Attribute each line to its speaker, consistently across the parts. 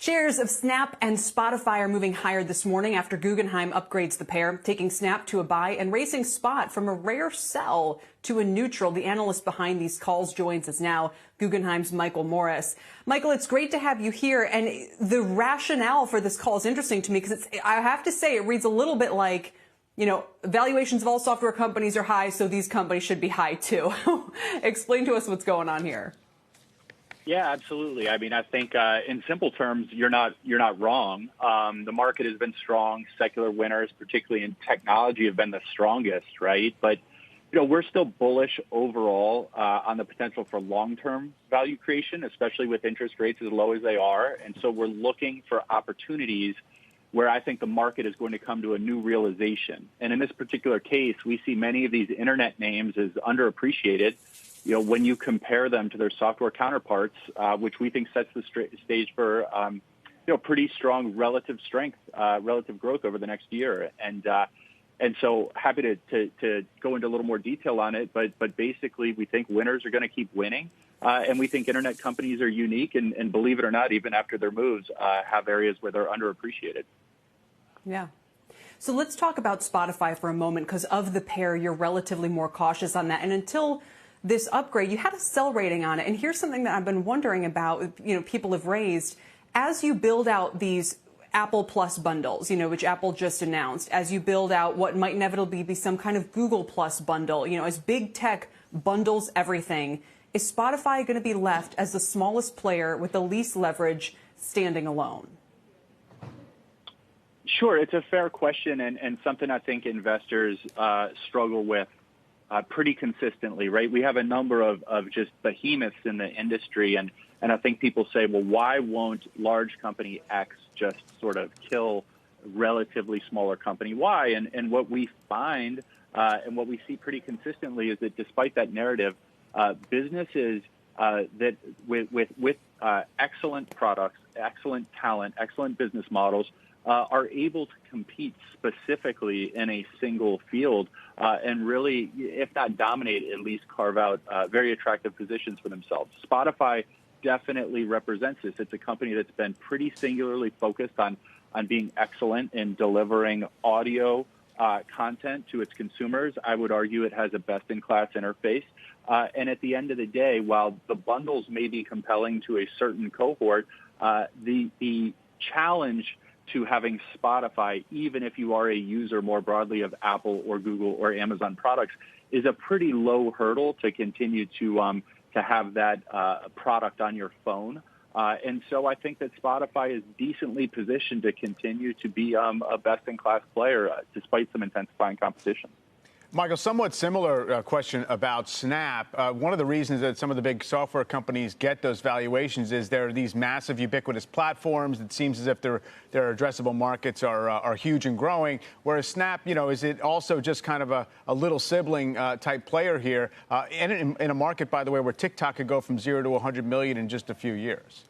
Speaker 1: Shares of Snap and Spotify are moving higher this morning after Guggenheim upgrades the pair, taking Snap to a buy and racing Spot from a rare sell to a neutral. The analyst behind these calls joins us now, Guggenheim's Michael Morris. Michael, it's great to have you here. And the rationale for this call is interesting to me because I have to say it reads a little bit like, you know, valuations of all software companies are high, so these companies should be high too. Explain to us what's going on here.
Speaker 2: Yeah, absolutely. I mean, I think in simple terms, you're not wrong. The market has been strong. Secular winners, particularly in technology, have been the strongest, right? But you know, we're still bullish overall on the potential for long-term value creation, especially with interest rates as low as they are. And so we're looking for opportunities where I think the market is going to come to a new realization. And in this particular case, we see many of these internet names as underappreciated. You know, when you compare them to their software counterparts, which we think sets the stage for, you know, pretty strong relative strength, relative growth over the next year. And so happy to go into a little more detail on it. But basically, we think winners are going to keep winning. And we think internet companies are unique. And believe it or not, even after their moves, have areas where they're underappreciated.
Speaker 1: Yeah. So let's talk about Spotify for a moment, because of the pair, you're relatively more cautious on that. And until this upgrade, you had a sell rating on it. And here's something that I've been wondering about, you know, people have raised. As you build out these Apple Plus bundles, you know, which Apple just announced, as you build out what might inevitably be some kind of Google Plus bundle, you know, as big tech bundles everything, is Spotify going to be left as the smallest player with the least leverage standing alone?
Speaker 2: Sure. It's a fair question and something I think investors struggle with pretty consistently, right? We have a number of just behemoths in the industry, and I think people say, well, why won't large company X just sort of kill relatively smaller company Y? And what we find and what we see pretty consistently is that despite that narrative, businesses that with excellent products, excellent talent, excellent business models are able to compete specifically in a single field and really, if not dominate, at least carve out very attractive positions for themselves. Spotify definitely represents this. It's a company that's been pretty singularly focused on being excellent in delivering audio content to its consumers. I would argue it has a best-in-class interface. And at the end of the day, while the bundles may be compelling to a certain cohort, the challenge to having Spotify, even if you are a user more broadly of Apple or Google or Amazon products, is a pretty low hurdle to continue to have that product on your phone. And so I think that Spotify is decently positioned to continue to be a best-in-class player despite some intensifying competition.
Speaker 3: Michael, somewhat similar question about Snap. One of the reasons that some of the big software companies get those valuations is there are these massive ubiquitous platforms. It seems as if their addressable markets are huge and growing. Whereas Snap, you know, is it also just kind of a little sibling type player here in a market, by the way, where TikTok could go from 0 to 100 million in just a few years?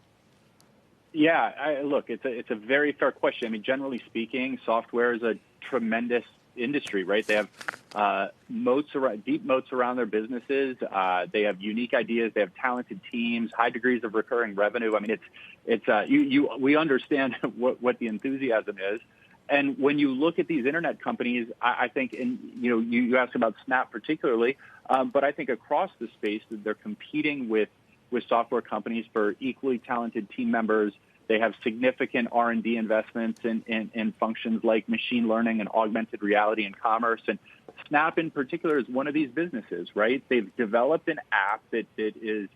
Speaker 2: Yeah, look, it's a very fair question. I mean, generally speaking, software is a tremendous industry, right? They have deep moats around their businesses. They have unique ideas. They have talented teams, high degrees of recurring revenue. I mean, we understand what the enthusiasm is. And when you look at these internet companies, I think, and you asked about Snap particularly, but I think across the space that they're competing with software companies for equally talented team members. They have significant R&D investments in functions like machine learning and augmented reality and commerce. And Snap in particular is one of these businesses, right? They've developed an app that is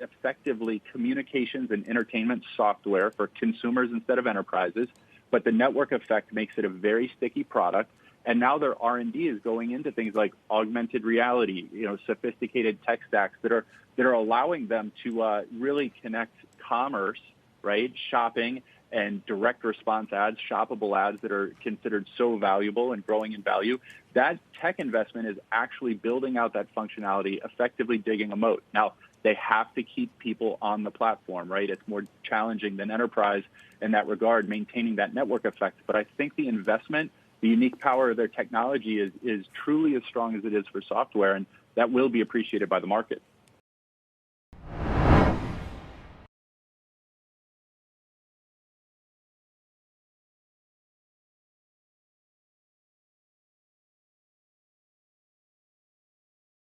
Speaker 2: effectively communications and entertainment software for consumers instead of enterprises. But the network effect makes it a very sticky product. And now their R&D is going into things like augmented reality, sophisticated tech stacks that are allowing them to really connect commerce, right? Shopping and direct response ads, shoppable ads that are considered so valuable and growing in value. That tech investment is actually building out that functionality, effectively digging a moat. Now, they have to keep people on the platform, right? It's more challenging than enterprise in that regard, maintaining that network effect. But I think the investment, the unique power of their technology is truly as strong as it is for software, and that will be appreciated by the market.